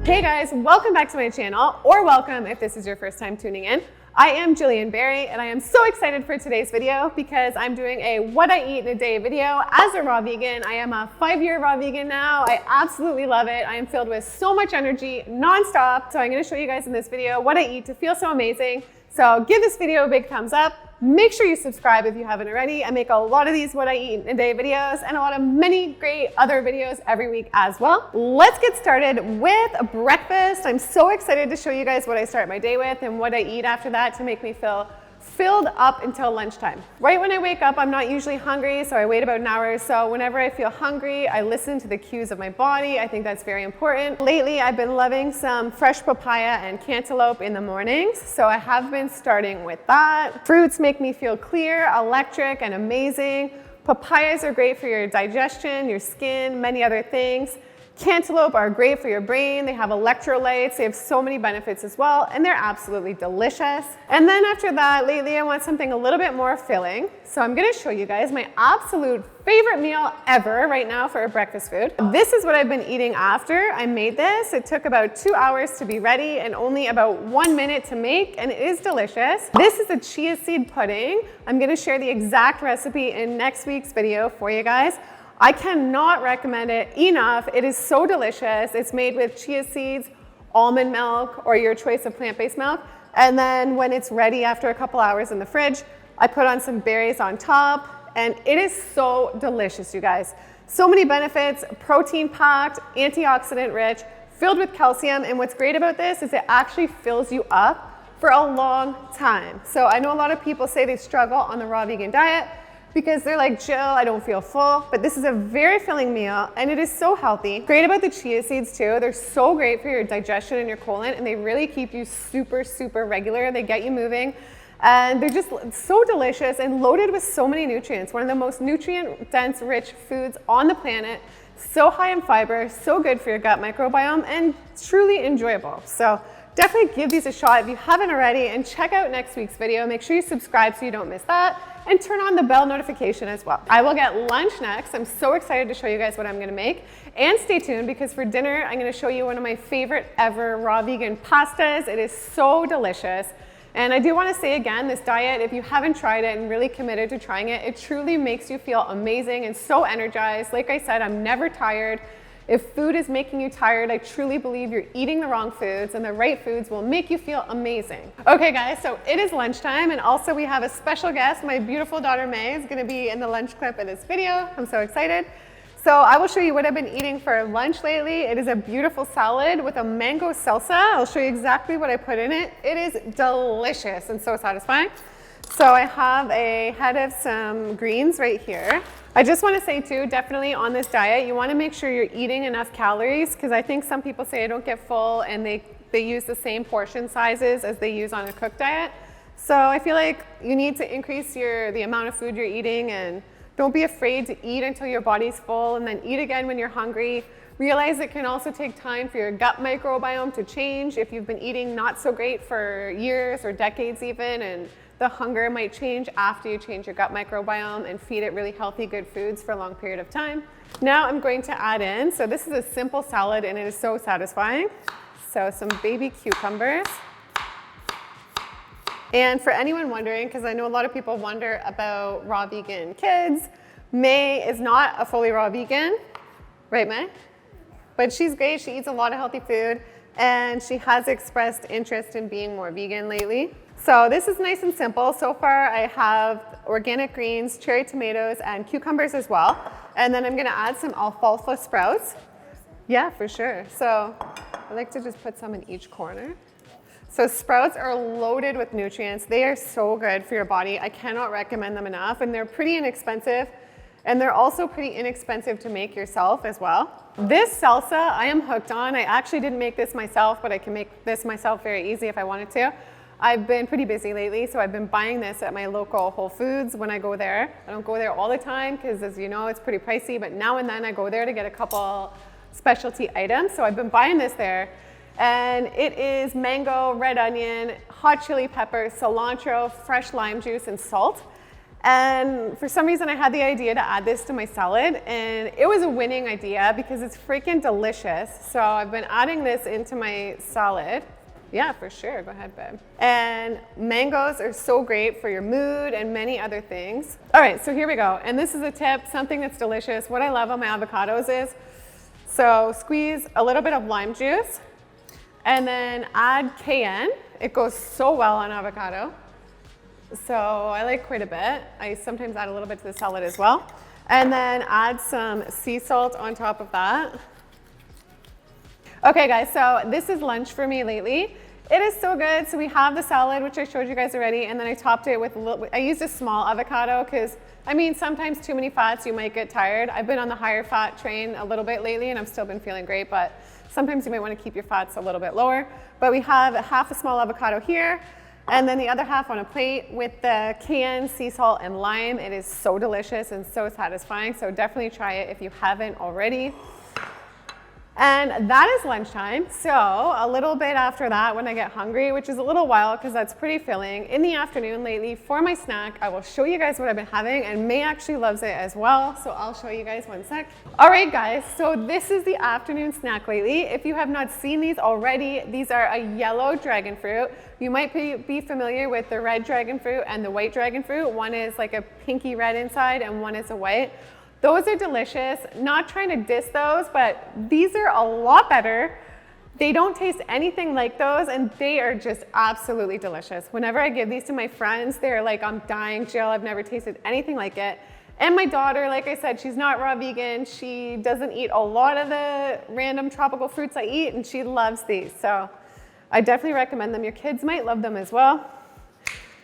Hey guys, welcome back to my channel, or welcome if this is your first time tuning in. I am Gillian and I am so excited for today's video because I'm doing a what I eat in a day video as a raw vegan. I am a 5-year raw vegan now. I absolutely love it. I am filled with so much energy nonstop. So I'm going to show you guys in this video what I eat to feel so amazing. So give this video a big thumbs up. Make sure you subscribe if you haven't already. I make a lot of these what I eat in a day videos and a lot of many great other videos every week as well. Let's get started with breakfast. I'm so excited to show you guys what I start my day with and what I eat after that to make me feel filled up until lunchtime. Right when I wake up, I'm not usually hungry, so I wait about an hour or so. Whenever I feel hungry, I listen to the cues of my body. I think that's very important. Lately, I've been loving some fresh papaya and cantaloupe in the mornings, so I have been starting with that. Fruits make me feel clear, electric, and amazing. Papayas are great for your digestion, your skin, many other things. Cantaloupe are great for your brain. They have electrolytes. They have so many benefits as well, and they're absolutely delicious. And then after that, lately I want something a little bit more filling. So I'm gonna show you guys my absolute favorite meal ever right now for a breakfast food. This is what I've been eating after I made this. It took about 2 hours to be ready and only about 1 minute to make, and it is delicious. This is a chia seed pudding. I'm gonna share the exact recipe in next week's video for you guys. I cannot recommend it enough. It is so delicious. It's made with chia seeds, almond milk, or your choice of plant-based milk. And then when it's ready after a couple hours in the fridge, I put on some berries on top, and it is so delicious, you guys. So many benefits, protein-packed, antioxidant rich, filled with calcium, and what's great about this is it actually fills you up for a long time. So I know a lot of people say they struggle on the raw vegan diet, because they're like, Jill, I don't feel full, but this is a very filling meal and it is so healthy. Great about the chia seeds too. They're so great for your digestion and your colon, and they really keep you super, super regular. They get you moving, and they're just so delicious and loaded with so many nutrients. One of the most nutrient-dense, rich foods on the planet. So high in fiber, so good for your gut microbiome, and truly enjoyable. So definitely give these a shot if you haven't already, and check out next week's video. Make sure you subscribe so you don't miss that, and turn on the bell notification as well. I will get lunch next. I'm so excited to show you guys what I'm gonna make. And stay tuned, because for dinner, I'm gonna show you one of my favorite ever raw vegan pastas. It is so delicious. And I do wanna say again, this diet, if you haven't tried it and really committed to trying it, it truly makes you feel amazing and so energized. Like I said, I'm never tired. If food is making you tired, I truly believe you're eating the wrong foods, and the right foods will make you feel amazing. Okay guys, so it is lunchtime, and also we have a special guest. My beautiful daughter May is gonna be in the lunch clip of this video. I'm so excited. So I will show you what I've been eating for lunch lately. It is a beautiful salad with a mango salsa. I'll show you exactly what I put in it. It is delicious and so satisfying. So I have a head of some greens right here. I just want to say too, definitely on this diet, you want to make sure you're eating enough calories, because I think some people say I don't get full, and they use the same portion sizes as they use on a cooked diet. So I feel like you need to increase the amount of food you're eating, and don't be afraid to eat until your body's full, and then eat again when you're hungry. Realize it can also take time for your gut microbiome to change if you've been eating not so great for years or decades even, and the hunger might change after you change your gut microbiome and feed it really healthy, good foods for a long period of time. Now I'm going to add in, so this is a simple salad and it is so satisfying. So some baby cucumbers. And for anyone wondering, because I know a lot of people wonder about raw vegan kids, May is not a fully raw vegan, right May? But she's great, she eats a lot of healthy food, and she has expressed interest in being more vegan lately. So this is nice and simple. So far I have organic greens, cherry tomatoes, and cucumbers as well. And then I'm gonna add some alfalfa sprouts. Yeah, for sure. So I like to just put some in each corner. So sprouts are loaded with nutrients. They are so good for your body. I cannot recommend them enough, and they're pretty inexpensive. And they're also pretty inexpensive to make yourself as well. This salsa I am hooked on. I actually didn't make this myself, but I can make this myself very easy if I wanted to. I've been pretty busy lately, so I've been buying this at my local Whole Foods when I go there. I don't go there all the time because, as you know, it's pretty pricey, but now and then I go there to get a couple specialty items. So I've been buying this there, and it is mango, red onion, hot chili pepper, cilantro, fresh lime juice, and salt. And for some reason I had the idea to add this to my salad, and it was a winning idea because it's freaking delicious. So I've been adding this into my salad. Yeah, for sure. Go ahead, babe. And mangoes are so great for your mood and many other things. All right, so here we go. And this is a tip, something that's delicious. What I love on my avocados is, so squeeze a little bit of lime juice and then add cayenne. It goes so well on avocado. So I like quite a bit. I sometimes add a little bit to the salad as well. And then add some sea salt on top of that. Okay guys, so this is lunch for me lately. It is so good. So we have the salad, which I showed you guys already, and then I topped it with a little, I used a small avocado because, I mean, sometimes too many fats, you might get tired. I've been on the higher fat train a little bit lately and I've still been feeling great, but sometimes you might want to keep your fats a little bit lower. But we have half a small avocado here, and then the other half on a plate with the cayenne, sea salt, and lime. It is so delicious and so satisfying. So definitely try it if you haven't already. And that is lunchtime. So a little bit after that, when I get hungry, which is a little while because that's pretty filling, in the afternoon lately for my snack, I will show you guys what I've been having, and May actually loves it as well. So I'll show you guys one sec. All right guys, so this is the afternoon snack lately. If you have not seen these already, these are a yellow dragon fruit. You might be familiar with the red dragon fruit and the white dragon fruit. One is like a pinky red inside and one is a white. Those are delicious. Not trying to diss those, but these are a lot better. They don't taste anything like those, and they are just absolutely delicious. Whenever I give these to my friends, they're like, I'm dying, Jill, I've never tasted anything like it. And my daughter, like I said, she's not raw vegan. She doesn't eat a lot of the random tropical fruits I eat, and she loves these. So I definitely recommend them. Your kids might love them as well.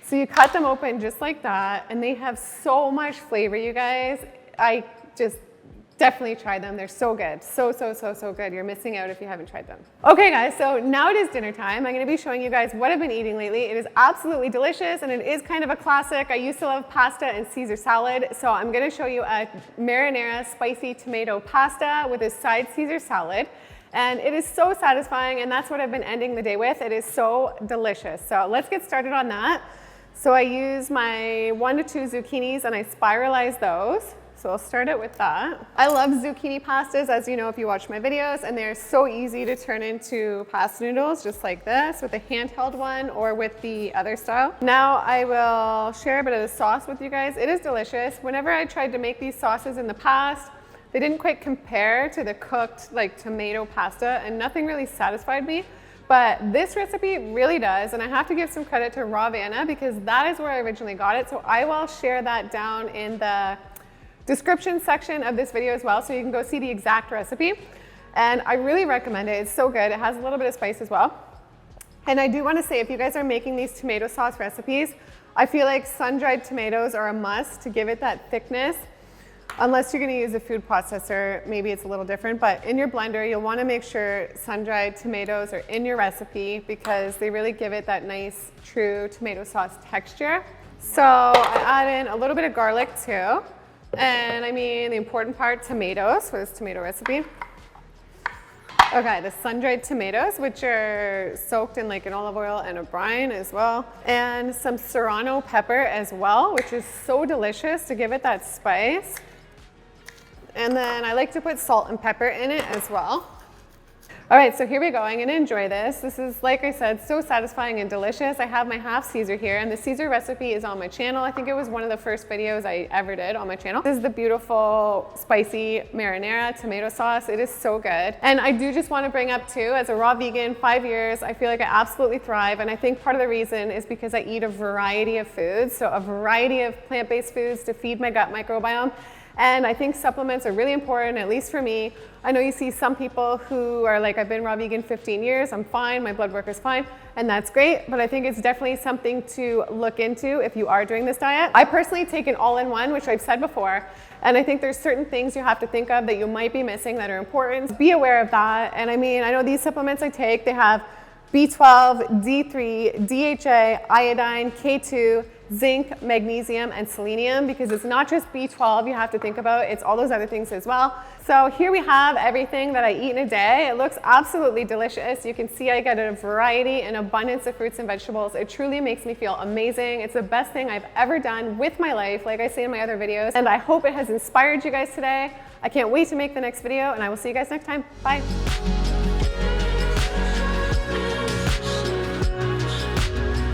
So you cut them open just like that, and they have so much flavor, you guys. I just definitely try them. They're so good. So good. You're missing out if you haven't tried them. Okay guys, so now it is dinner time. I'm gonna be showing you guys what I've been eating lately. It is absolutely delicious and it is kind of a classic. I used to love pasta and Caesar salad. So I'm gonna show you a marinara spicy tomato pasta with a side Caesar salad. And it is so satisfying, and that's what I've been ending the day with. It is so delicious. So let's get started on that. So I use my 1 to 2 zucchinis and I spiralize those. So I'll start it with that. I love zucchini pastas, as you know if you watch my videos, and they're so easy to turn into pasta noodles, just like this, with a handheld one or with the other style. Now I will share a bit of the sauce with you guys. It is delicious. Whenever I tried to make these sauces in the past, they didn't quite compare to the cooked like tomato pasta, and nothing really satisfied me. But this recipe really does, and I have to give some credit to Ravana because that is where I originally got it. So I will share that down in the description section of this video as well, so you can go see the exact recipe. And I really recommend it. It's so good. It has a little bit of spice as well. And I do want to say, if you guys are making these tomato sauce recipes, I feel like sun-dried tomatoes are a must to give it that thickness. Unless you're going to use a food processor, maybe it's a little different, but in your blender, you'll want to make sure sun-dried tomatoes are in your recipe because they really give it that nice, true tomato sauce texture. So I add in a little bit of garlic too. And I mean, the important part, tomatoes for this tomato recipe. Okay, the sun-dried tomatoes, which are soaked in like an olive oil and a brine as well. And some serrano pepper as well, which is so delicious to give it that spice. And then I like to put salt and pepper in it as well. All right, so here we go. I'm gonna enjoy this. This is, like I said, so satisfying and delicious. I have my half Caesar here, and the Caesar recipe is on my channel. I think it was one of the first videos I ever did on my channel. This is the beautiful spicy marinara tomato sauce. It is so good. And I do just want to bring up too, as a raw vegan, 5 years, I feel like I absolutely thrive. And I think part of the reason is because I eat a variety of foods, so a variety of plant-based foods to feed my gut microbiome. And I think supplements are really important, at least for me. I know you see some people who are like, I've been raw vegan 15 years, I'm fine, my blood work is fine, and that's great, but I think it's definitely something to look into if you are doing this diet. I personally take an all-in-one, which I've said before, and I think there's certain things you have to think of that you might be missing that are important. Be aware of that, and I mean, I know these supplements I take, they have B12, D3, DHA, iodine, K2, zinc, magnesium, and selenium, because it's not just B12 you have to think about, it's all those other things as well. So here we have everything that I eat in a day. It looks absolutely delicious. You can see I get a variety and abundance of fruits and vegetables. It truly makes me feel amazing. It's the best thing I've ever done with my life, like I say in my other videos, and I hope it has inspired you guys today. I can't wait to make the next video, and I will see you guys next time. Bye.